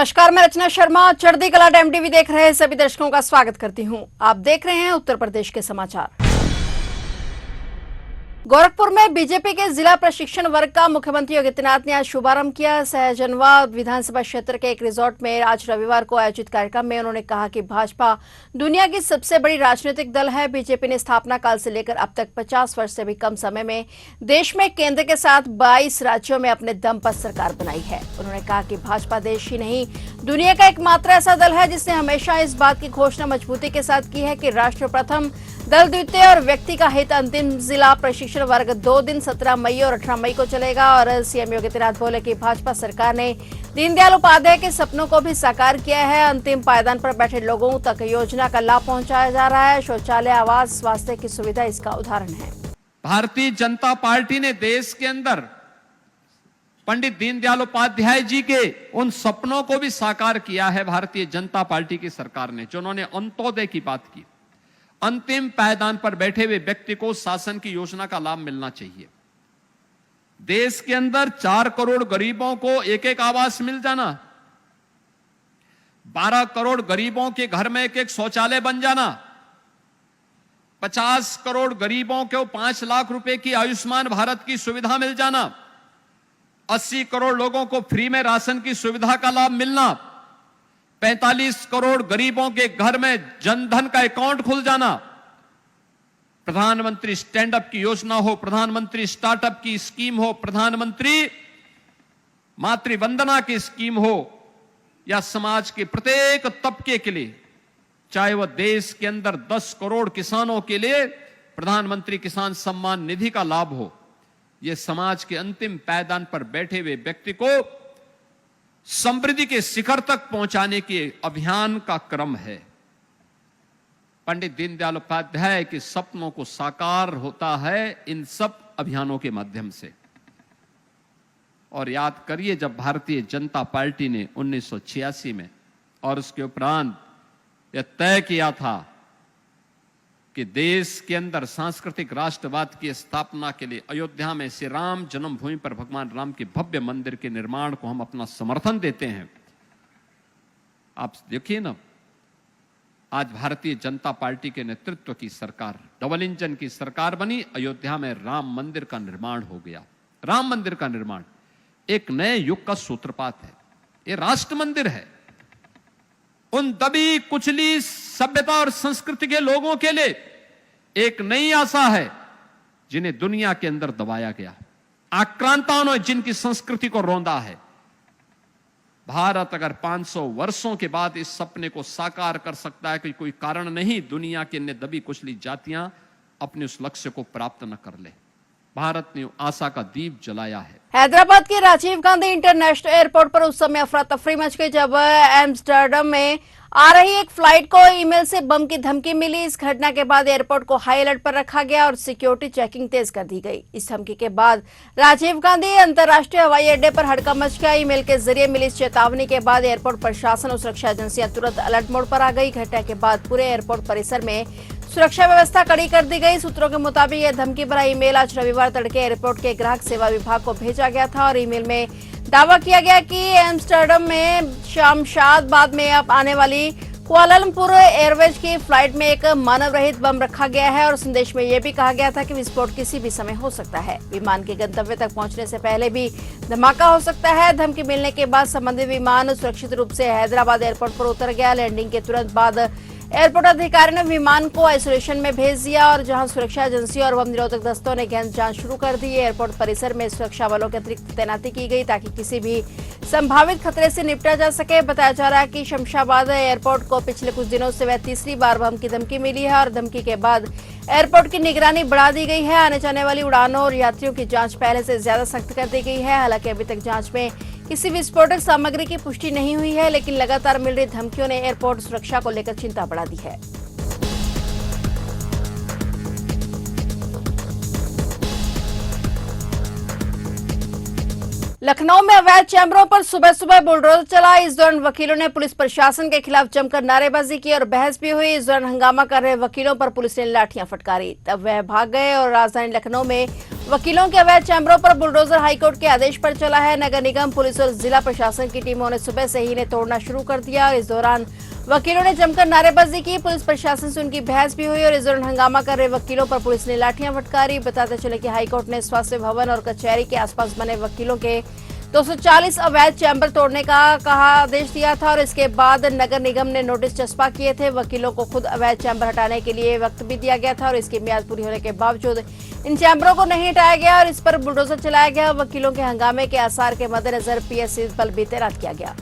नमस्कार, मैं रचना शर्मा। चढ़ती कला टाइम टीवी देख रहे सभी दर्शकों का स्वागत करती हूं। आप देख रहे हैं उत्तर प्रदेश के समाचार। गोरखपुर में बीजेपी के जिला प्रशिक्षण वर्ग का मुख्यमंत्री योगी आदित्यनाथ ने आज शुभारंभ किया। सहजनवा विधानसभा क्षेत्र के एक रिजॉर्ट में आज रविवार को आयोजित कार्यक्रम में उन्होंने कहा कि भाजपा दुनिया की सबसे बड़ी राजनीतिक दल है। बीजेपी ने स्थापना काल से लेकर अब तक 50 वर्ष से भी कम समय में देश में केंद्र के साथ 22 राज्यों में अपने दम पर सरकार बनाई है। उन्होंने कहा कि भाजपा देश ही नहीं, दुनिया का एकमात्र ऐसा दल है जिसने हमेशा इस बात की घोषणा मजबूती के साथ की है कि राष्ट्र प्रथम, दल द्वितीय और व्यक्ति का हित। अंतिम जिला प्रशिक्षण वर्ग 2 दिन 17 मई और 18 मई को चलेगा। और सीएम योगी आदित्यनाथ बोले कि भाजपा सरकार ने दीनदयाल उपाध्याय के सपनों को भी साकार किया है। अंतिम पायदान पर बैठे लोगों तक योजना का लाभ पहुंचाया जा रहा है। शौचालय, आवास, स्वास्थ्य की सुविधा इसका उदाहरण है। भारतीय जनता पार्टी ने देश के अंदर पंडित दीनदयाल उपाध्याय जी के उन सपनों को भी साकार किया है। भारतीय जनता पार्टी की सरकार ने, जो उन्होंने अंत्योदय की बात की, अंतिम पायदान पर बैठे हुए व्यक्ति को शासन की योजना का लाभ मिलना चाहिए। देश के अंदर 4 करोड़ गरीबों को एक एक आवास मिल जाना, 12 करोड़ गरीबों के घर में एक एक शौचालय बन जाना, 50 करोड़ गरीबों को 5 लाख रुपए की आयुष्मान भारत की सुविधा मिल जाना, 80 करोड़ लोगों को फ्री में राशन की सुविधा का लाभ मिलना, 45 करोड़ गरीबों के घर में जनधन का अकाउंट खुल जाना, प्रधानमंत्री स्टैंड अप की योजना हो, प्रधानमंत्री स्टार्टअप की स्कीम हो, प्रधानमंत्री मातृवंदना की स्कीम हो, या समाज के प्रत्येक तबके के लिए, चाहे वह देश के अंदर 10 करोड़ किसानों के लिए प्रधानमंत्री किसान सम्मान निधि का लाभ हो, यह समाज के अंतिम पायदान पर बैठे हुए व्यक्ति को समृद्धि के शिखर तक पहुंचाने के अभियान का क्रम है। पंडित दीनदयाल उपाध्याय के सपनों को साकार होता है इन सब अभियानों के माध्यम से। और याद करिए, जब भारतीय जनता पार्टी ने 1986 में और उसके उपरांत यह तय किया था कि देश के अंदर सांस्कृतिक राष्ट्रवाद की स्थापना के लिए अयोध्या में श्री राम जन्मभूमि पर भगवान राम के भव्य मंदिर के निर्माण को हम अपना समर्थन देते हैं। आप देखिए ना, आज भारतीय जनता पार्टी के नेतृत्व की सरकार, डबल इंजन की सरकार बनी, अयोध्या में राम मंदिर का निर्माण हो गया। राम मंदिर का निर्माण एक नए युग का सूत्रपात है। ये राष्ट्र मंदिर है। उन दबी कुचली सभ्यता और संस्कृति के लोगों के लिए एक नई आशा है, जिन्हें दुनिया के अंदर दबाया गया, आक्रांताओं ने जिनकी संस्कृति को रौंदा है। भारत अगर 500 वर्षों के बाद इस सपने को साकार कर सकता है कि कोई कारण नहीं दुनिया की अन्य दबी कुचली जातियां अपने उस लक्ष्य को प्राप्त न कर ले। भारत ने आशा का दीप जलाया है। हैदराबाद के राजीव गांधी इंटरनेशनल एयरपोर्ट पर उस समय अफरा तफरी मच गई जब एम्स्टर्डम में आ रही एक फ्लाइट को ईमेल से बम की धमकी मिली। इस घटना के बाद एयरपोर्ट को हाई अलर्ट पर रखा गया और सिक्योरिटी चेकिंग तेज कर दी गई। इस धमकी के बाद राजीव गांधी अंतर्राष्ट्रीय हवाई अड्डे पर हड़कंप मच गया। ईमेल के जरिए मिली इस चेतावनी के बाद एयरपोर्ट प्रशासन और सुरक्षा एजेंसियां तुरंत अलर्ट मोड पर आ गई। घटना के बाद पूरे एयरपोर्ट परिसर में सुरक्षा व्यवस्था कड़ी कर दी गई। सूत्रों के मुताबिक यह धमकी भरा ईमेल आज रविवार तड़के एयरपोर्ट के ग्राहक सेवा विभाग को भेजा गया था और ईमेल में दावा किया गया कि एम्स्टर्डम में शमशाबाद में अब आने वाली कुआलालंपुर एयरवेज की फ्लाइट में एक मानव रहित बम रखा गया है और संदेश में यह भी कहा गया था कि विस्फोट किसी भी समय हो सकता है। विमान के गंतव्य तक पहुंचने से पहले भी धमाका हो सकता है। धमकी मिलने के बाद संबंधित विमान सुरक्षित रूप से हैदराबाद एयरपोर्ट पर उतर गया। लैंडिंग के तुरंत बाद एयरपोर्ट अधिकारी ने विमान को आइसोलेशन में भेज दिया और जहां सुरक्षा एजेंसी और बम निरोधक दस्तों ने गहन जांच शुरू कर दी। एयरपोर्ट परिसर में सुरक्षा बलों की अतिरिक्त तैनाती की गई ताकि किसी भी संभावित खतरे से निपटा जा सके। बताया जा रहा है कि शमशाबाद एयरपोर्ट को पिछले कुछ दिनों से वह तीसरी बार बम की धमकी मिली है और धमकी के बाद एयरपोर्ट की निगरानी बढ़ा दी गई है। आने जाने वाली उड़ानों और यात्रियों की जांच पहले से ज्यादा सख्त कर दी गई है। हालांकि अभी तक जांच में किसी विस्फोटक सामग्री की पुष्टि नहीं हुई है, लेकिन लगातार मिल रही धमकियों ने एयरपोर्ट सुरक्षा को लेकर चिंता बढ़ा दी है। लखनऊ में अवैध चैम्बरों पर सुबह सुबह बुलडोजर चला। इस दौरान वकीलों ने पुलिस प्रशासन के खिलाफ जमकर नारेबाजी की और बहस भी हुई। इस दौरान हंगामा कर रहे वकीलों पर पुलिस ने लाठियां फटकारी, तब वह भाग गए और राजधानी लखनऊ में वकीलों के अवैध चैम्बरों पर बुलडोजर हाईकोर्ट के आदेश पर चला है। नगर निगम, पुलिस और जिला प्रशासन की टीमों ने सुबह से ही इन्हें तोड़ना शुरू कर दिया और इस दौरान वकीलों ने जमकर नारेबाजी की। पुलिस प्रशासन से उनकी बहस भी हुई और इस दौरान हंगामा कर रहे वकीलों पर पुलिस ने लाठियां फटकारी। बताते चले कि हाईकोर्ट ने स्वास्थ्य भवन और कचहरी के आसपास बने वकीलों के 240 अवैध चैम्बर तोड़ने का आदेश दिया था और इसके बाद नगर निगम ने नोटिस चस्पा किए थे। वकीलों को खुद अवैध चैम्बर हटाने के लिए वक्त भी दिया गया था और इसकी मियाद पूरी होने के बावजूद इन चैम्बरों को नहीं हटाया गया और इस पर बुलडोजर चलाया गया। वकीलों के हंगामे के आसार के मद्देनजर पीएससी बल भी तैनात किया गया।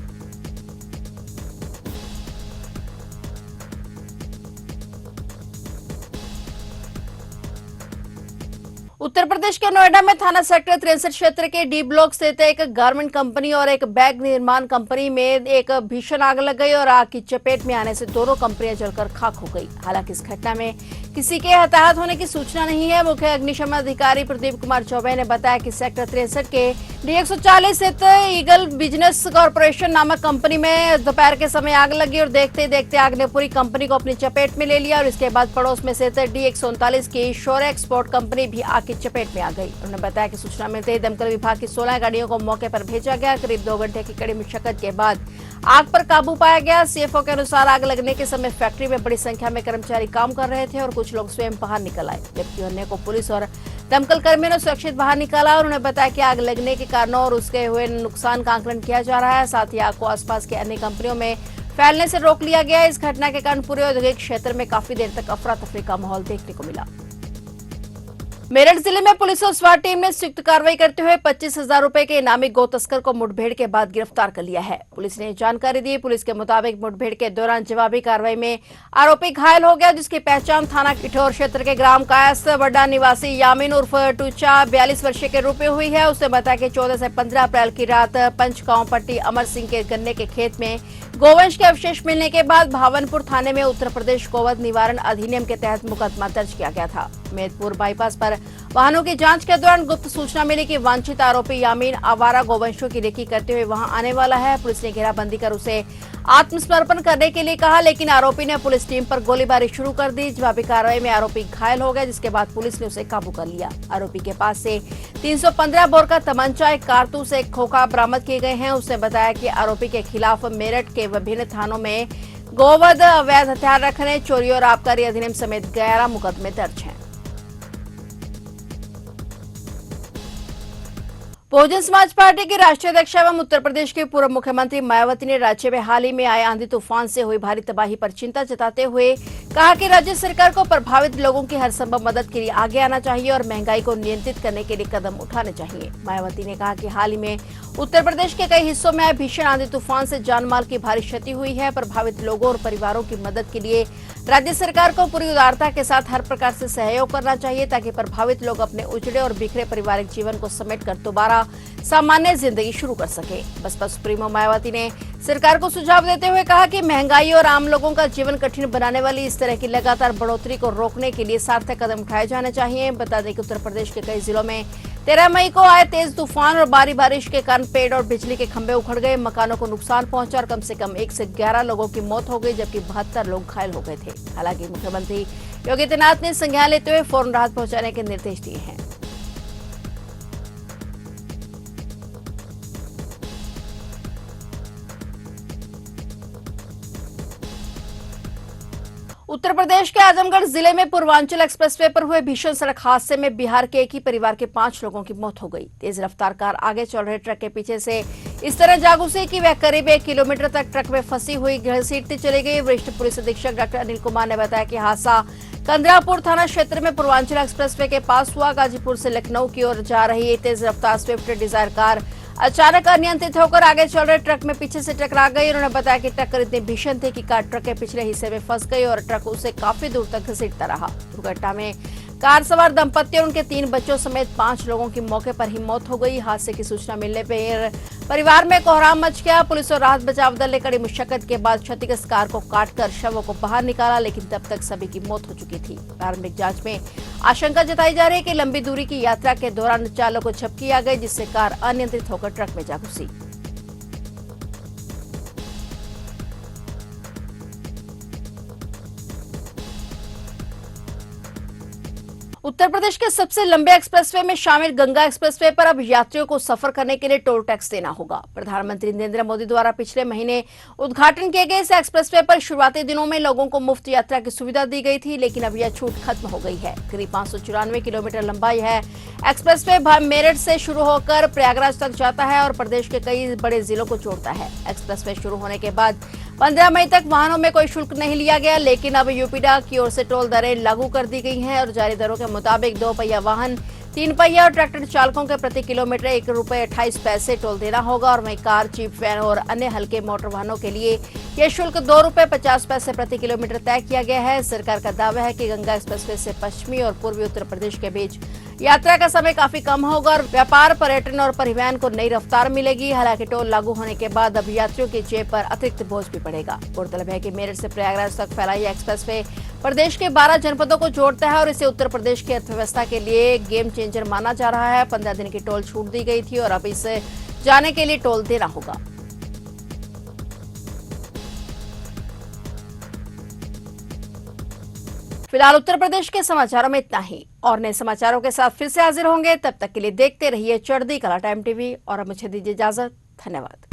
उत्तर प्रदेश के नोएडा में थाना सेक्टर 63 क्षेत्र के डी ब्लॉक स्थित एक गारमेंट कंपनी और एक बैग निर्माण कंपनी में एक भीषण आग लग गई और आग की चपेट में आने से दोनों कंपनियां जलकर खाक हो गई। हालांकि इस घटना में किसी के हताहत होने की सूचना नहीं है। मुख्य अग्निशमन अधिकारी प्रदीप कुमार चौबे ने बताया कि सेक्टर 63 के D140 स्थित ईगल बिजनेस कॉर्पोरेशन नामक कंपनी में दोपहर के समय आग लगी और देखते ही देखते आग ने पूरी कंपनी को अपनी चपेट में ले लिया और इसके बाद पड़ोस में स्थित D139 की शौर्य एक्सपोर्ट कंपनी भी आग की चपेट में आ गई। उन्होंने बताया कि सूचना मिलते ही दमकल विभाग की 16 गाड़ियों को मौके पर भेजा गया। करीब 2 घंटे की कड़ी मशक्कत के बाद आग पर काबू पाया गया। सीएफओ के अनुसार आग लगने के समय फैक्ट्री में बड़ी संख्या में कर्मचारी काम कर रहे थे और कुछ लोग स्वयं बाहर निकल आए, जबकि अन्य को पुलिस और दमकल कर्मियों ने सुरक्षित बाहर निकाला। और उन्होंने बताया कि आग लगने के कारणों और उसके हुए नुकसान का आकलन किया जा रहा है। साथ ही आग को आसपास के अन्य कंपनियों में फैलने से रोक लिया गया। इस घटना के कारण पूरे औद्योगिक क्षेत्र में काफी देर तक अफरा तफरी का माहौल देखने को मिला। मेरठ जिले में पुलिस और स्वाट टीम ने संयुक्त कार्रवाई करते हुए 25,000 रुपए के इनामी गो तस्कर को मुठभेड़ के बाद गिरफ्तार कर लिया है। पुलिस ने जानकारी दी। पुलिस के मुताबिक मुठभेड़ के दौरान जवाबी कार्रवाई में आरोपी घायल हो गया, जिसकी पहचान थाना किठौर क्षेत्र के ग्राम कायस वड्डा निवासी यामीन उर्फ टूचा 42 वर्षीय के रूप में हुई है। उसने बताया कि 14 से 15 अप्रैल की रात पंचगांव पट्टी अमर सिंह के गन्ने के खेत में गोवंश के अवशेष मिलने के बाद भावनपुर थाने में उत्तर प्रदेश गोवध निवारण अधिनियम के तहत मुकदमा दर्ज किया गया था। मेदपुर बाईपास पर वाहनों की जांच के दौरान गुप्त सूचना मिली कि वांछित आरोपी यामीन आवारा गोवंशों की रेकी करते हुए वहां आने वाला है। पुलिस ने घेराबंदी कर उसे आत्मसमर्पण करने के लिए कहा, लेकिन आरोपी ने पुलिस टीम पर गोलीबारी शुरू कर दी। जवाबी कार्रवाई में आरोपी घायल हो गया, जिसके बाद पुलिस ने उसे काबू कर लिया। आरोपी के पास से 315 बोर का तमंचा, एक कारतूस, एक खोखा बरामद किए गए हैं। उसने बताया कि आरोपी के खिलाफ मेरठ के विभिन्न थानों में गोवध, अवैध हथियार रखने, चोरी और आबकारी अधिनियम समेत 11 मुकदमे दर्ज हैं। बहुजन समाज पार्टी की राष्ट्रीय अध्यक्ष एवं उत्तर प्रदेश के पूर्व मुख्यमंत्री मायावती ने राज्य में हाल ही में आए आंधी तूफान से हुई भारी तबाही पर चिंता जताते हुए कहा कि राज्य सरकार को प्रभावित लोगों की हर संभव मदद के लिए आगे आना चाहिए और महंगाई को नियंत्रित करने के लिए कदम उठाने चाहिए। मायावती ने कहा कि हाल ही में उत्तर प्रदेश के कई हिस्सों में आए भीषण आंधी तूफान से जानमाल की भारी क्षति हुई है। प्रभावित लोगों और परिवारों की मदद के लिए राज्य सरकार को पूरी उदारता के साथ हर प्रकार से सहयोग करना चाहिए, ताकि प्रभावित लोग अपने उजड़े और बिखरे पारिवारिक जीवन को समेटकर दोबारा सामान्य जिंदगी शुरू कर सके। बसपा सुप्रीमो मायावती ने सरकार को सुझाव देते हुए कहा कि महंगाई और आम लोगों का जीवन कठिन बनाने वाली इस तरह की लगातार बढ़ोतरी को रोकने के लिए सार्थक कदम उठाए जाने चाहिए। बता दें कि उत्तर प्रदेश के कई जिलों में 13 मई को आए तेज तूफान और भारी बारिश के कारण पेड़ और बिजली के खंभे उखड़ गए, मकानों को नुकसान पहुंचा और कम से कम 1 से 11 लोगों की मौत हो गई, जबकि 72 लोग घायल हो गए थे। हालांकि मुख्यमंत्री योगी आदित्यनाथ ने संज्ञान लेते हुए फौरन राहत पहुंचाने के निर्देश दिए हैं। उत्तर प्रदेश के आजमगढ़ जिले में पूर्वांचल एक्सप्रेसवे पर हुए भीषण सड़क हादसे में बिहार के एक ही परिवार के 5 लोगों की मौत हो गई। तेज रफ्तार कार आगे चल रहे ट्रक के पीछे से इस तरह जा घुसी कि वह करीब 1 किलोमीटर तक ट्रक में फंसी हुई घसीटती चली गई। वरिष्ठ पुलिस अधीक्षक डॉक्टर अनिल कुमार ने बताया कि हादसा कंदरापुर थाना क्षेत्र में पूर्वांचल एक्सप्रेसवे के पास हुआ। गाजीपुर से लखनऊ की ओर जा रही तेज रफ्तार स्विफ्ट डिजायर कार अचानक अनियंत्रित होकर आगे चल रहे ट्रक में पीछे से टकरा गई। उन्होंने बताया कि टक्कर इतनी भीषण थी कि कार ट्रक के पिछले हिस्से में फंस गई और ट्रक उसे काफी दूर तक घसीटता रहा। दुर्घटना में कार सवार दंपत्ति और उनके 3 बच्चों समेत 5 लोगों की मौके पर ही मौत हो गई। हादसे की सूचना मिलने पर परिवार में कोहराम मच गया। पुलिस और राहत बचाव दल ने कड़ी मुशक्कत के बाद क्षतिग्रस्त कार को काटकर शवों को बाहर निकाला, लेकिन तब तक सभी की मौत हो चुकी थी। प्रारंभिक जांच में आशंका जताई जा रही है कि लंबी दूरी की यात्रा के दौरान चालक को झपकी आ गई, जिससे कार अनियंत्रित होकर ट्रक में जा घुसी। उत्तर प्रदेश के सबसे लंबे एक्सप्रेसवे में शामिल गंगा एक्सप्रेसवे पर अब यात्रियों को सफर करने के लिए टोल टैक्स देना होगा। प्रधानमंत्री नरेंद्र मोदी द्वारा पिछले महीने उद्घाटन किए गए इस एक्सप्रेसवे पर शुरुआती दिनों में लोगों को मुफ्त यात्रा की सुविधा दी गई थी, लेकिन अब यह छूट खत्म हो गई है। करीब 594 किलोमीटर लंबा यह एक्सप्रेसवे मेरठ से शुरू होकर प्रयागराज तक जाता है और प्रदेश के कई बड़े जिलों को जोड़ता है। एक्सप्रेसवे शुरू होने के बाद 15 मई तक वाहनों में कोई शुल्क नहीं लिया गया, लेकिन अब यूपीडा की ओर से टोल दरें लागू कर दी गई हैं और जारी दरों के मुताबिक 2 पहिया वाहन, 3 पहिया और ट्रैक्टर चालकों के प्रति किलोमीटर ₹1.28 टोल देना होगा और वहीं कार, जीप, वैन और अन्य हल्के मोटर वाहनों के लिए यह शुल्क ₹2.50 प्रति किलोमीटर तय किया गया है। सरकार का दावा है कि गंगा एक्सप्रेसवे से पश्चिमी और पूर्वी उत्तर प्रदेश के बीच यात्रा का समय काफी कम होगा और व्यापार, पर्यटन और परिवहन को नई रफ्तार मिलेगी। हालांकि टोल लागू होने के बाद अब यात्रियों की जेब पर अतिरिक्त बोझ भी पड़ेगा। गौरतलब है कि मेरठ से प्रयागराज तक फैला यह एक्सप्रेसवे प्रदेश के 12 जनपदों को जोड़ता है और इसे उत्तर प्रदेश की अर्थव्यवस्था के लिए गेम चेंजर माना जा रहा है। 15 दिन की टोल छूट दी गई थी और अब इसे जाने के लिए टोल देना होगा। फिलहाल उत्तर प्रदेश के समाचारों में इतना ही। और नए समाचारों के साथ फिर से हाजिर होंगे। तब तक के लिए देखते रहिए चढ़ती कला टाइम टीवी और अब मुझे दीजिए इजाजत। धन्यवाद।